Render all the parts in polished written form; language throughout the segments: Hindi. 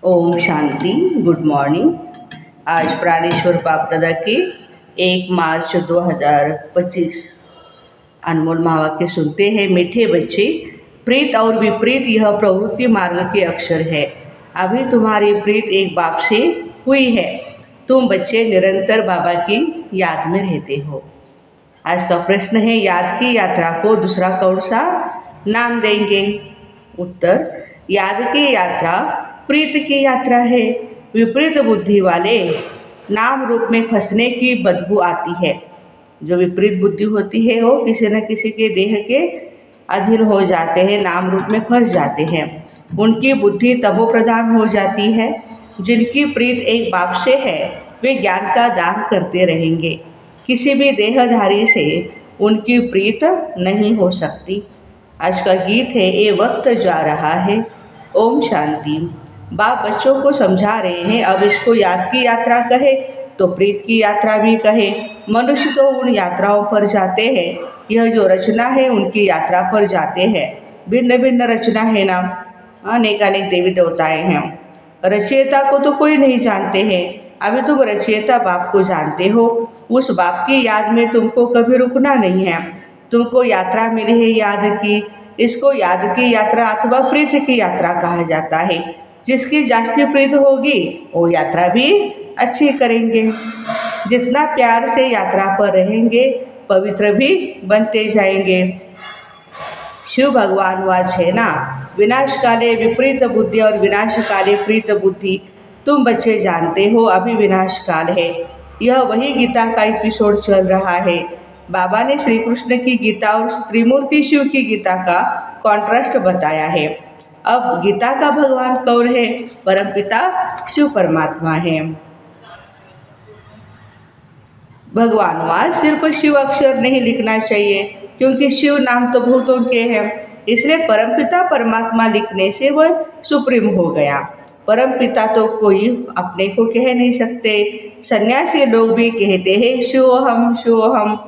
ओम शांति। Good morning. आज प्राणेश्वर बाप दादा के 1 मार्च 2025 अनमोल महावाक्य सुनते हैं। मीठे बच्चे, प्रीत और विपरीत यह प्रवृत्ति मार्ग के अक्षर है। अभी तुम्हारी प्रीत एक बाप से हुई है। तुम बच्चे निरंतर बाबा की याद में रहते हो। आज का प्रश्न है, याद की यात्रा को दूसरा कौन सा नाम देंगे? उत्तर, याद की यात्रा प्रीत की यात्रा है। विपरीत बुद्धि वाले नाम रूप में फंसने की बदबू आती है। जो विपरीत बुद्धि होती है वो किसी न किसी के देह के अधीन हो जाते हैं, नाम रूप में फंस जाते हैं। उनकी बुद्धि तमो प्रधान हो जाती है। जिनकी प्रीत एक बाप से है वे ज्ञान का दान करते रहेंगे। किसी भी देहधारी से उनकी प्रीत नहीं हो सकती। आज का गीत है, ये वक्त जा रहा है। ओम शांति। बाप बच्चों को समझा रहे हैं, अब इसको याद की यात्रा कहे तो प्रीत की यात्रा भी कहे। मनुष्य तो उन यात्राओं पर जाते हैं, यह जो रचना है उनकी यात्रा पर जाते हैं। भिन्न भिन्न रचना है ना, अनेक अनेक देवी देवताएं हैं। रचयिता को तो कोई नहीं जानते हैं। अभी तुम रचयिता बाप को जानते हो। उस बाप की याद में तुमको कभी रुकना नहीं है। तुमको यात्रा मिली है याद की। इसको याद की यात्रा अथवा प्रीत की यात्रा कहा जाता है। जिसकी जास्ती प्रीत होगी वो यात्रा भी अच्छी करेंगे। जितना प्यार से यात्रा पर रहेंगे पवित्र भी बनते जाएंगे। शिव भगवान वाच है ना, विनाश काले विपरीत बुद्धि और विनाश काले प्रीत बुद्धि। तुम बच्चे जानते हो अभी विनाश काल है। यह वही गीता का एपिसोड चल रहा है। बाबा ने श्री कृष्ण की गीता और त्रिमूर्ति शिव की गीता का कॉन्ट्रास्ट बताया है। अब गीता का भगवान कौन है? परमपिता शिव परमात्मा है। भगवान वहाँ सिर्फ शिव अक्षर नहीं लिखना चाहिए, क्योंकि शिव नाम तो बहुतों के हैं। इसलिए परमपिता परमात्मा लिखने से वह सुप्रीम हो गया। परमपिता तो कोई अपने को कह नहीं सकते। सन्यासी लोग भी कहते हैं शिवोहम शिवोहम।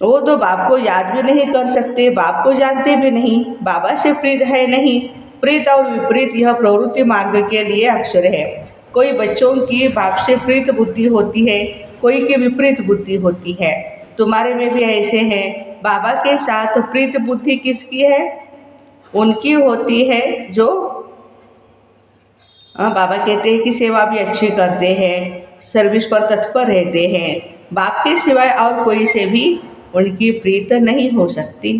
वो तो बाप को याद भी नहीं कर सकते, बाप को जानते भी नहीं, बाबा से प्रीत है नहीं। प्रीत और विपरीत यह प्रवृत्ति मार्ग के लिए अक्षर है। कोई बच्चों की बाप से प्रीत बुद्धि होती है, कोई की विपरीत बुद्धि होती है। तुम्हारे में भी ऐसे हैं। बाबा के साथ प्रीत बुद्धि किसकी है? उनकी होती है जो बाबा कहते हैं कि सेवा भी अच्छी करते हैं, सर्विस पर तत्पर रहते हैं। बाप के सिवाय और कोई से भी उनकी प्रीत नहीं हो सकती।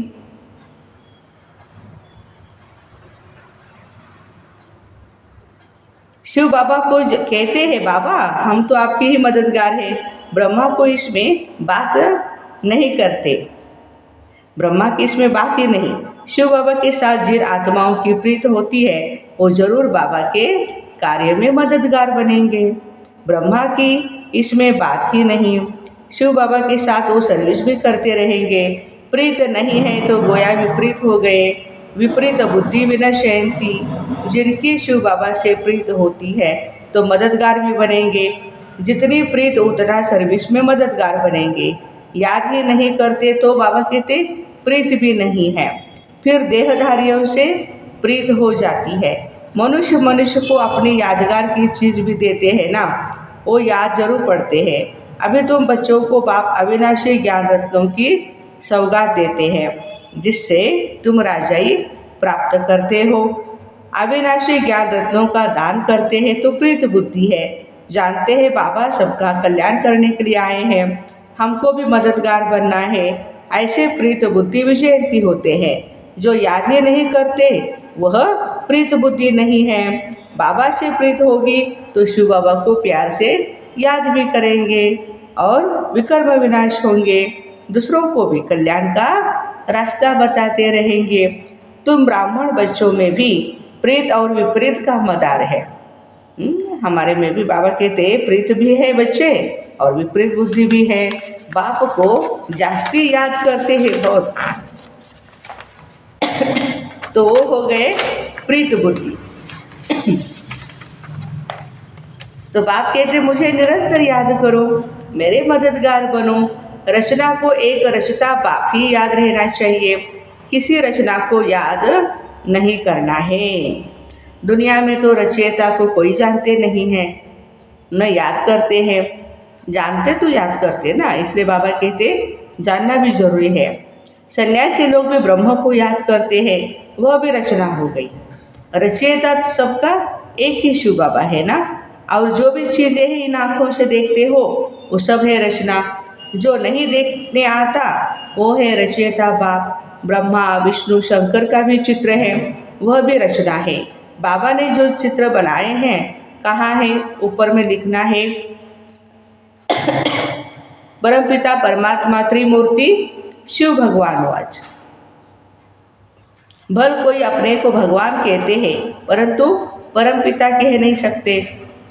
शिव बाबा को कहते हैं, बाबा हम तो आपकी ही मददगार हैं। ब्रह्मा को इसमें बात नहीं करते। ब्रह्मा की इसमें बात ही नहीं। शिव बाबा के साथ जिन आत्माओं की प्रीत होती है वो जरूर बाबा के कार्य में मददगार बनेंगे। ब्रह्मा की इसमें बात ही नहीं। शिव बाबा के साथ वो सर्विस भी करते रहेंगे। प्रीत नहीं है तो गोया विपरीत हो गए। विपरीत बुद्धि विनश्यन्ति। जिनकी शिव बाबा से प्रीत होती है तो मददगार भी बनेंगे। जितनी प्रीत उतना सर्विस में मददगार बनेंगे। याद ही नहीं करते तो बाबा कहते प्रीत भी नहीं है। फिर देहधारियों से प्रीत हो जाती है। मनुष्य को अपनी यादगार की चीज़ भी देते हैं ना, वो याद जरूर पड़ते हैं। अभी तुम बच्चों को बाप अविनाशी ज्ञान रत्नों की सौगात देते हैं, जिससे तुम राजाई प्राप्त करते हो। अविनाशी ज्ञान रत्नों का दान करते हैं तो प्रीत बुद्धि है। जानते हैं बाबा सबका कल्याण करने के लिए आए हैं, हमको भी मददगार बनना है। ऐसे प्रीत बुद्धि विजयंती होते हैं। जो याद ही नहीं करते वह प्रीत बुद्धि नहीं है। बाबा से प्रीत होगी तो शिव बाबा को प्यार से याद भी करेंगे और विकर्म विनाश होंगे। दूसरों को भी कल्याण का रास्ता बताते रहेंगे। तुम ब्राह्मण बच्चों में भी प्रीत और विपरीत का मदार है। हमारे में भी बाबा कहते हैं प्रीत भी है बच्चे और विपरीत बुद्धि भी है। बाप को जास्ती याद करते हैं बहुत, तो वो हो गए प्रीत बुद्धि। तो बाप कहते मुझे निरंतर याद करो, मेरे मददगार बनो। रचना को एक रचता बाप ही याद रहना चाहिए, किसी रचना को याद नहीं करना है। दुनिया में तो रचयिता को कोई जानते नहीं है, न याद करते हैं। जानते तो याद करते ना, इसलिए बाबा कहते जानना भी जरूरी है। सन्यासी लोग भी ब्रह्म को याद करते हैं, वह भी रचना हो गई। रचयिता तो सबका एक ही शिव बाबा है ना, और जो भी चीज़ें हैं इन आँखों से देखते हो वो सब है रचना। जो नहीं देखने आता वो है रचयिता बाप। ब्रह्मा विष्णु शंकर का भी चित्र है, वह भी रचना है। बाबा ने जो चित्र बनाए हैं कहाँ है, ऊपर में लिखना है परमपिता परमात्मा त्रिमूर्ति शिव भगवान वाच। भल कोई अपने को भगवान कहते हैं परंतु परमपिता कह नहीं सकते।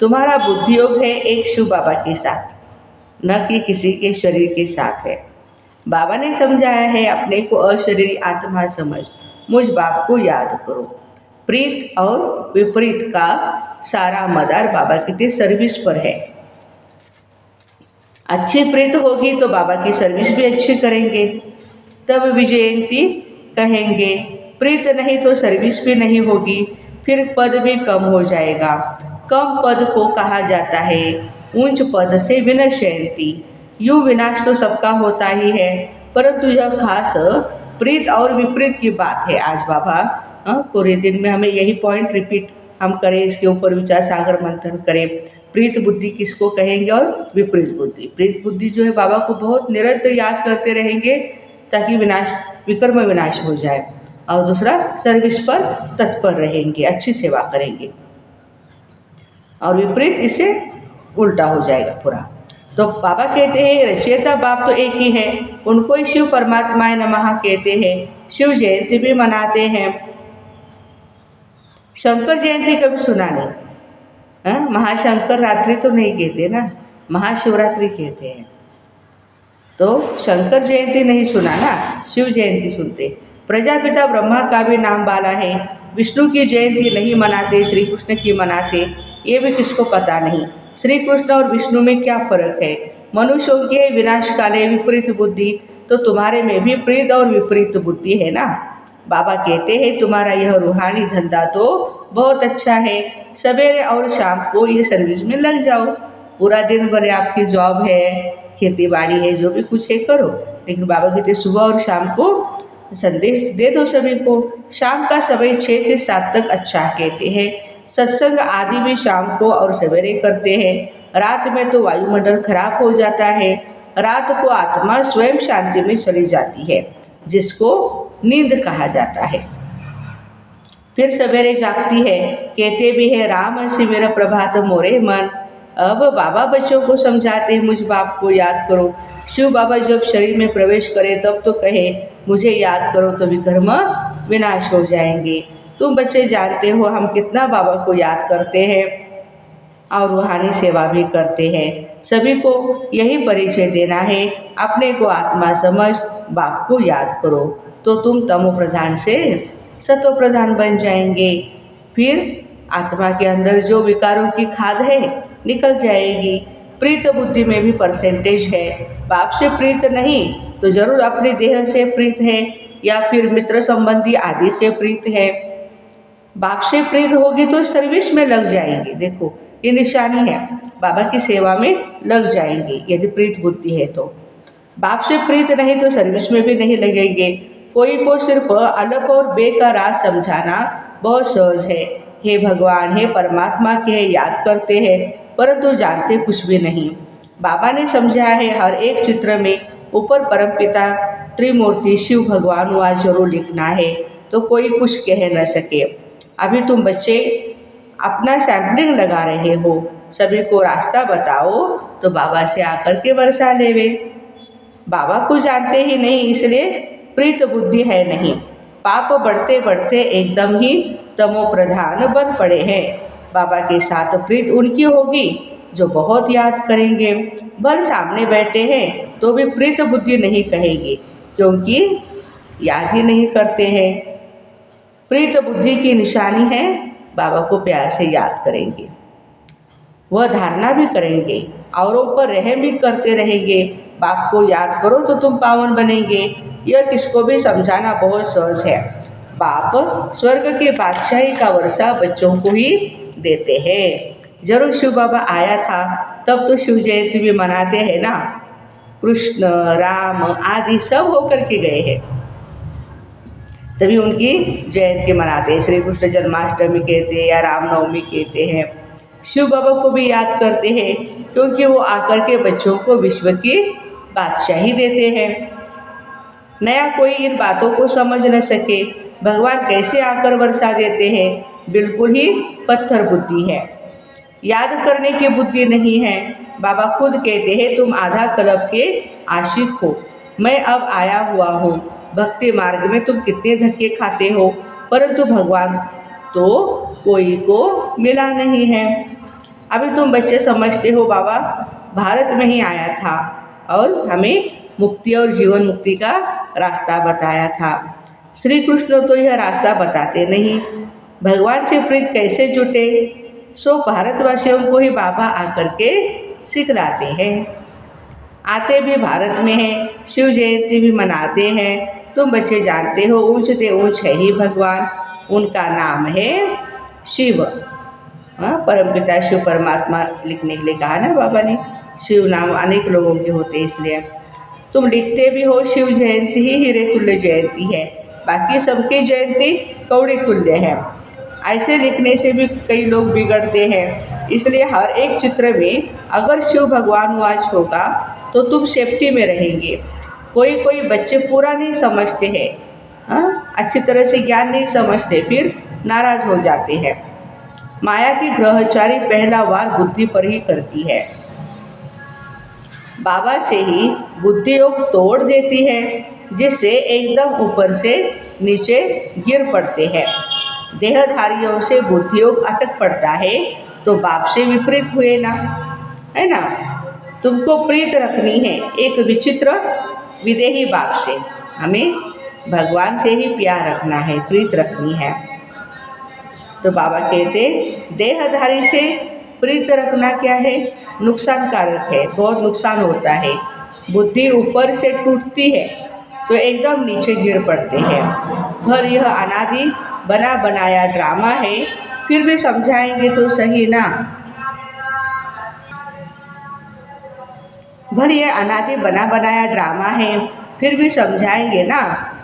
तुम्हारा बुद्धि योग है एक शिव बाबा के साथ, न कि किसी के शरीर के साथ है। बाबा ने समझाया है अपने को अशरीरी आत्मा समझ, मुझ बाप को याद करो। प्रीत और विपरीत का सारा मदार बाबा की सर्विस पर है। अच्छी प्रीत होगी तो बाबा की सर्विस भी अच्छी करेंगे, तब विजयंती कहेंगे। प्रीत नहीं तो सर्विस भी नहीं होगी, फिर पद भी कम हो जाएगा। कम पद को कहा जाता है ऊंच पद से विनश्यंती। यूँ विनाश तो सबका होता ही है, परंतु यह खास प्रीत और विपरीत की बात है। आज बाबा पूरे दिन में हमें यही पॉइंट रिपीट हम करें, इसके ऊपर विचार सागर मंथन करें। प्रीत बुद्धि किसको कहेंगे और विपरीत बुद्धि। प्रीत बुद्धि जो है बाबा को बहुत निरंतर याद करते रहेंगे ताकि विनाश विकर्म विनाश हो जाए, और दूसरा सर्विस पर तत्पर रहेंगे, अच्छी सेवा करेंगे। और विपरीत इससे उल्टा हो जाएगा पूरा। तो बाबा कहते हैं रचयिता बाप तो एक ही है, उनको ही शिव परमात्माए नमः कहते हैं। शिव जयंती भी मनाते हैं। शंकर जयंती कभी सुना नहीं? महाशंकर रात्रि तो नहीं कहते ना, महाशिवरात्रि कहते हैं। तो शंकर जयंती नहीं सुना ना, शिव जयंती सुनते। प्रजापिता ब्रह्मा का भी नाम बाला है। विष्णु की जयंती नहीं मनाते, श्री कृष्ण की मनाते, ये भी किसको पता नहीं। श्री कृष्ण और विष्णु में क्या फर्क है? मनुष्यों की है विनाश काले विपरीत बुद्धि, तो तुम्हारे में भी प्रीत और विपरीत बुद्धि है ना। बाबा कहते हैं तुम्हारा यह रूहानी धंधा तो बहुत अच्छा है, सवेरे और शाम को ये सर्विस में लग जाओ। पूरा दिन भले आपकी जॉब है, खेती बाड़ी है, जो भी कुछ है करो, लेकिन बाबा कहते सुबह और शाम को संदेश दे दो सभी को। शाम का समय 6 से 7 तक अच्छा कहते हैं। सत्संग आदि भी शाम को और सवेरे करते हैं। रात में तो वायुमंडल खराब हो जाता है, रात को आत्मा स्वयं शांति में चली जाती है, जिसको नींद कहा जाता है। फिर सवेरे जागती है, कहते भी है राम सिमर प्रभात मोरे मन। अब बाबा बच्चों को समझाते हैं मुझ बाप को याद करो। शिव बाबा जब शरीर में प्रवेश करे तब तो कहे मुझे याद करो, तो विकर्म विनाश हो जाएंगे। तुम बच्चे जानते हो हम कितना बाबा को याद करते हैं और रूहानी सेवा भी करते हैं। सभी को यही परिचय देना है, अपने को आत्मा समझ बाप को याद करो, तो तुम तमो प्रधान से सतो प्रधान बन जाएंगे। फिर आत्मा के अंदर जो विकारों की खाद है निकल जाएगी। प्रीत बुद्धि में भी परसेंटेज है। बाप से प्रीत नहीं तो जरूर अपने देह से प्रीत है, या फिर मित्र संबंधी आदि से प्रीत है। बाप से प्रीत होगी तो सर्विस में लग जाएंगे। देखो ये निशानी है, बाबा की सेवा में लग जाएंगे यदि प्रीत बुद्धि है तो। बाप से प्रीत नहीं तो सर्विस में भी नहीं लगेंगे। कोई को सिर्फ अलग और बे का राज समझाना बहुत सहज है। हे भगवान, हे परमात्मा के याद करते हैं परंतु जानते कुछ भी नहीं। बाबा ने समझाया है हर एक चित्र में ऊपर परमपिता त्रिमूर्ति शिव भगवान हुआ जरूर लिखना है, तो कोई कुछ कह न सके। अभी तुम बच्चे अपना सैम्पलिंग लगा रहे हो, सभी को रास्ता बताओ तो बाबा से आकर के वर्षा लेवे। बाबा को जानते ही नहीं, इसलिए प्रीत बुद्धि है नहीं। पाप बढ़ते बढ़ते एकदम ही तमो प्रधान बन पड़े हैं। बाबा के साथ प्रीत उनकी होगी जो बहुत याद करेंगे। भल सामने बैठे हैं तो भी प्रीत बुद्धि नहीं कहेंगे, क्योंकि याद ही नहीं करते हैं। प्रीत बुद्धि की निशानी है बाबा को प्यार से याद करेंगे, वह धारणा भी करेंगे, औरों पर रहम भी करते रहेंगे। बाप को याद करो तो तुम पावन बनेंगे। यह किसको भी समझाना बहुत सहज है। बाप स्वर्ग के बादशाही का वर्षा बच्चों को ही देते हैं। जरूर शिव बाबा आया था, तब तो शिव जयंती भी मनाते हैं ना। कृष्ण राम आदि सब होकर के गए हैं, तभी उनकी जयंती मनाते हैं। श्री कृष्ण जन्माष्टमी कहते हैं या रामनवमी कहते हैं। शिव बाबा को भी याद करते हैं क्योंकि वो आकर के बच्चों को विश्व की बादशाही देते हैं। नया कोई इन बातों को समझ न सके, भगवान कैसे आकर वर्षा देते हैं, बिल्कुल ही पत्थर बुद्धि है, याद करने की बुद्धि नहीं है। बाबा खुद कहते हैं तुम आधा कल्प के आशिक हो, मैं अब आया हुआ हूँ। भक्ति मार्ग में तुम कितने धक्के खाते हो, परंतु भगवान तो कोई को मिला नहीं है। अभी तुम बच्चे समझते हो बाबा भारत में ही आया था और हमें मुक्ति और जीवन मुक्ति का रास्ता बताया था। श्री कृष्ण तो यह रास्ता बताते नहीं, भगवान से प्रीत कैसे जुटे, सो भारतवासियों को ही बाबा आकर के सिखलाते हैं। आते भी भारत में हैं, शिव जयंती भी मनाते हैं। तुम बच्चे जानते हो ऊंचते ऊंच है ही भगवान, उनका नाम है शिव। परमपिता शिव परमात्मा लिखने के लिए कहा ना बाबा ने, शिव नाम अनेक लोगों के होते इसलिए। तुम लिखते भी हो शिव जयंती ही हीरे तुल्य जयंती है, बाकी सबकी जयंती कौड़ी तुल्य है। ऐसे लिखने से भी कई लोग बिगड़ते हैं, इसलिए हर एक चित्र में अगर शिव भगवान वाच होगा तो तुम सेफ्टी में रहेंगे। कोई बच्चे पूरा नहीं समझते हैं, अच्छी तरह से ज्ञान नहीं समझते, फिर नाराज हो जाते हैं। माया की ग्रहचारी पहला वार बुद्धि पर ही करती है, बाबा से ही बुद्धि योग तोड़ देती है, जिससे एकदम ऊपर से नीचे गिर पड़ते हैं। देहधारियों से बुद्धि योग अटक पड़ता है तो बाप से विपरीत हुए ना, है ना। तुमको प्रीत रखनी है एक विचित्र विदेही बाप से, हमें भगवान से ही प्यार रखना है, प्रीत रखनी है। तो बाबा कहते देहधारी से प्रीत रखना क्या है, नुकसानकारक है, बहुत नुकसान होता है। बुद्धि ऊपर से टूटती है तो एकदम नीचे गिर पड़ते हैं। पर यह अनादि बना बनाया ड्रामा है, फिर भी समझाएंगे तो सही ना। भर यह अनादि बना बनाया ड्रामा है, फिर भी समझाएंगे ना।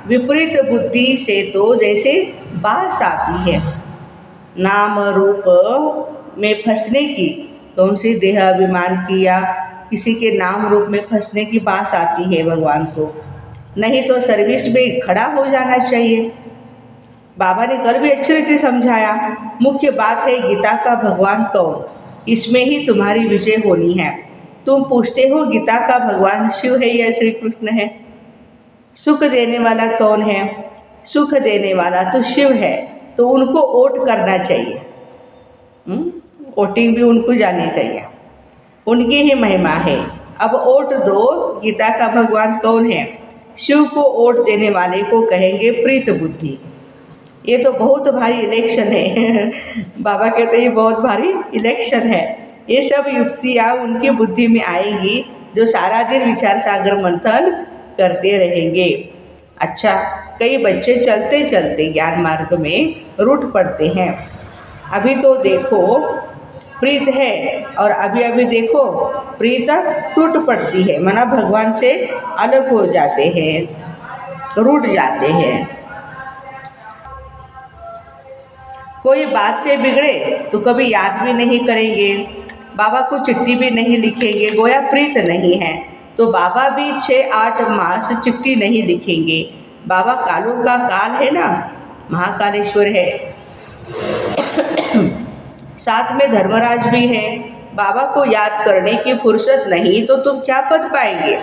विपरीत बुद्धि से तो जैसे बास आती है, नाम रूप में फंसने की, कौन सी देह अभिमान की या किसी के नाम रूप में फंसने की बास आती है भगवान को। नहीं तो सर्विस में खड़ा हो जाना चाहिए। बाबा ने कल भी अच्छी रीति समझाया, मुख्य बात है गीता का भगवान कौन, इसमें ही तुम्हारी विजय होनी है। तुम पूछते हो गीता का भगवान शिव है या श्री कृष्ण है। सुख देने वाला कौन है, सुख देने वाला तो शिव है, तो उनको वोट करना चाहिए। वोटिंग भी उनको जानी चाहिए, उनकी ही महिमा है। अब वोट दो, गीता का भगवान कौन है। शिव को वोट देने वाले को कहेंगे प्रीत बुद्धि। ये तो बहुत भारी इलेक्शन है बाबा कहते हैं ये बहुत भारी इलेक्शन है। ये सब युक्तियाँ उनकी बुद्धि में आएगी जो सारा दिन विचार सागर मंथन करते रहेंगे। अच्छा, कई बच्चे चलते चलते ज्ञान मार्ग में रूठ पड़ते हैं। अभी तो देखो प्रीत है और अभी अभी देखो प्रीत टूट पड़ती है, मना भगवान से अलग हो जाते हैं, रूठ जाते हैं। कोई बात से बिगड़े तो कभी याद भी नहीं करेंगे, बाबा को चिट्ठी भी नहीं लिखेंगे, गोया प्रीत नहीं है। तो बाबा भी 6-8 मास चिट्ठी नहीं लिखेंगे। बाबा कालों का काल है ना, महाकालेश्वर है साथ में धर्मराज भी है। बाबा को याद करने की फुर्सत नहीं तो तुम क्या पद पाएंगे,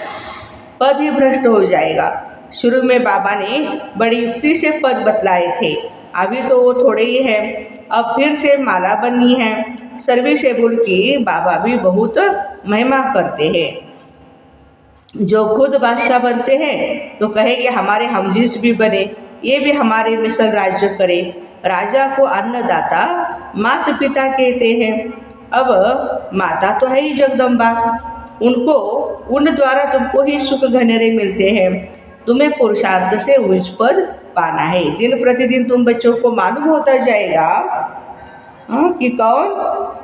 पद ही भ्रष्ट हो जाएगा। शुरू में बाबा ने बड़ी युक्ति से पद बतलाए थे, अभी तो वो थोड़े ही हैं, अब फिर से माला बननी है। सर्विसेबल की बाबा भी बहुत महिमा करते हैं। जो खुद बादशाह बनते हैं तो कहेंगे हमारे हमजीस भी बने, ये भी हमारे मिसल राज्य करे। राजा को अन्नदाता माता पिता कहते हैं। अब माता तो है ही जगदम्बा, उनको उन द्वारा तुमको ही सुख घनेरे मिलते हैं। तुम्हें पुरुषार्थ से उच्च पद पाना है। दिन प्रतिदिन तुम बच्चों को मालूम होता जाएगा कि कौन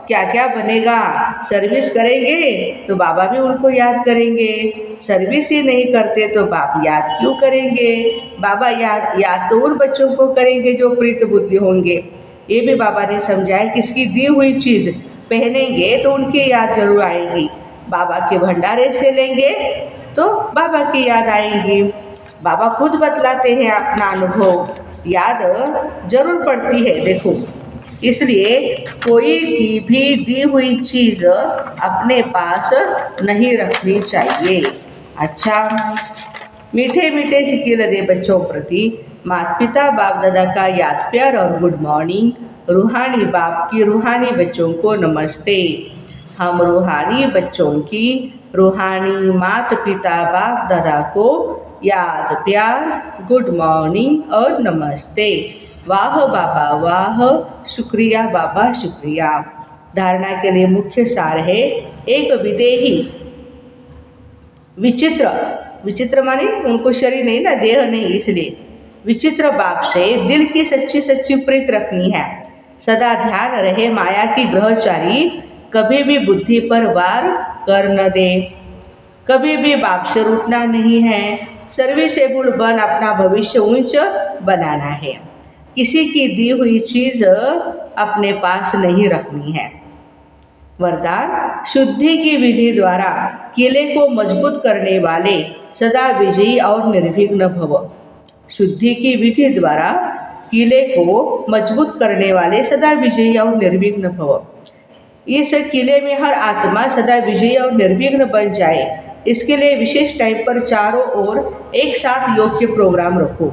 क्या क्या बनेगा। सर्विस करेंगे तो बाबा भी उनको याद करेंगे, सर्विस ही नहीं करते तो बाप याद क्यों करेंगे। बाबा याद तो उन बच्चों को करेंगे जो प्रीत बुद्धि होंगे। ये भी बाबा ने समझाया, किसकी दी हुई चीज़ पहनेंगे तो उनकी याद जरूर आएगी। बाबा के भंडारे से लेंगे तो बाबा की याद आएगी। बाबा खुद बतलाते हैं अपना अनुभव, याद जरूर पड़ती है। देखो, इसलिए कोई की भी दी हुई चीज़ अपने पास नहीं रखनी चाहिए। अच्छा, मीठे मीठे सिक्के लगे बच्चों प्रति माता पिता बाप दादा का याद प्यार और गुड मॉर्निंग। रूहानी बाप की रूहानी बच्चों को नमस्ते। हम रूहानी बच्चों की रूहानी माता पिता बाप दादा को याद प्यार, गुड मॉर्निंग और नमस्ते। वाह बाबा वाह, शुक्रिया बाबा शुक्रिया। धारणा के लिए मुख्य सार है, एक विदेही विचित्र माने उनको शरीर नहीं ना, देह नहीं, इसलिए विचित्र बाप से दिल की सच्ची सच्ची प्रीत रखनी है। सदा ध्यान रहे माया की ग्रहचारी कभी भी बुद्धि पर वार कर न दे। कभी भी बाप से रूठना नहीं है। सर्विसेबल बन अपना भविष्य ऊंच बनाना है। किसी की दी हुई चीज़ अपने पास नहीं रखनी है। वरदान, शुद्धि की विधि द्वारा किले को मजबूत करने वाले सदा विजयी और निर्विघ्न भव। शुद्धि की विधि द्वारा किले को मजबूत करने वाले सदा विजयी और निर्विघ्न भव। इस किले में हर आत्मा सदा विजयी और निर्विघ्न बन जाए, इसके लिए विशेष टाइम पर चारों ओर एक साथ योग के प्रोग्राम रखो।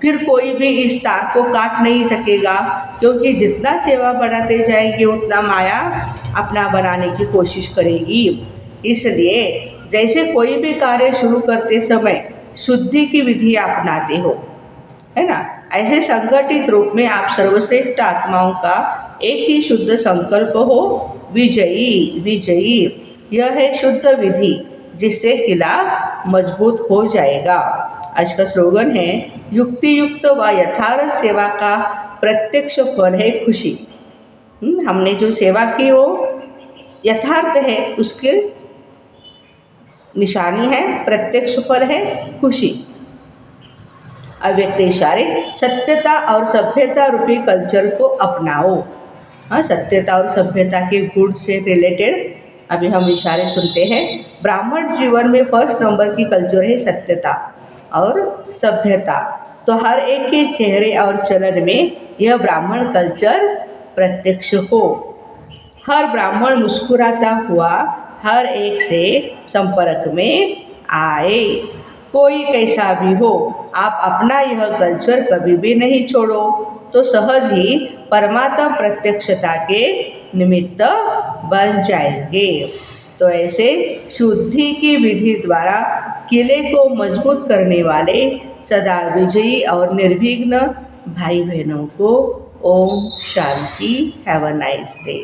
फिर कोई भी इस तार को काट नहीं सकेगा, क्योंकि जितना सेवा बढ़ाते जाएंगे उतना माया अपना बनाने की कोशिश करेगी। इसलिए जैसे कोई भी कार्य शुरू करते समय शुद्धि की विधि अपनाते हो, है ना, ऐसे संगठित रूप में आप सर्वश्रेष्ठ आत्माओं का एक ही शुद्ध संकल्प हो, विजयी विजयी। यह है शुद्ध विधि जिससे किला मजबूत हो जाएगा। आज का स्लोगन है, युक्ति युक्त व यथार्थ सेवा का प्रत्यक्ष फल है खुशी। हमने जो सेवा की वो यथार्थ है, उसके निशानी है, प्रत्यक्ष फल है खुशी। अव्यक्त इशारे, सत्यता और सभ्यता रूपी कल्चर को अपनाओ। हाँ, सत्यता और सभ्यता के गुण से रिलेटेड अभी हम इशारे सुनते हैं। ब्राह्मण जीवन में फर्स्ट नंबर की कल्चर है सत्यता और सभ्यता। तो हर एक के चेहरे और चलन में यह ब्राह्मण कल्चर प्रत्यक्ष हो। हर ब्राह्मण मुस्कुराता हुआ हर एक से संपर्क में आए। कोई कैसा भी हो, आप अपना यह कल्चर कभी भी नहीं छोड़ो, तो सहज ही परमात्मा प्रत्यक्षता के निमित्त बन जाएंगे। तो ऐसे शुद्धि की विधि द्वारा किले को मजबूत करने वाले सदा विजयी और निर्विघ्न भाई बहनों को ओम शांति। Have a nice day.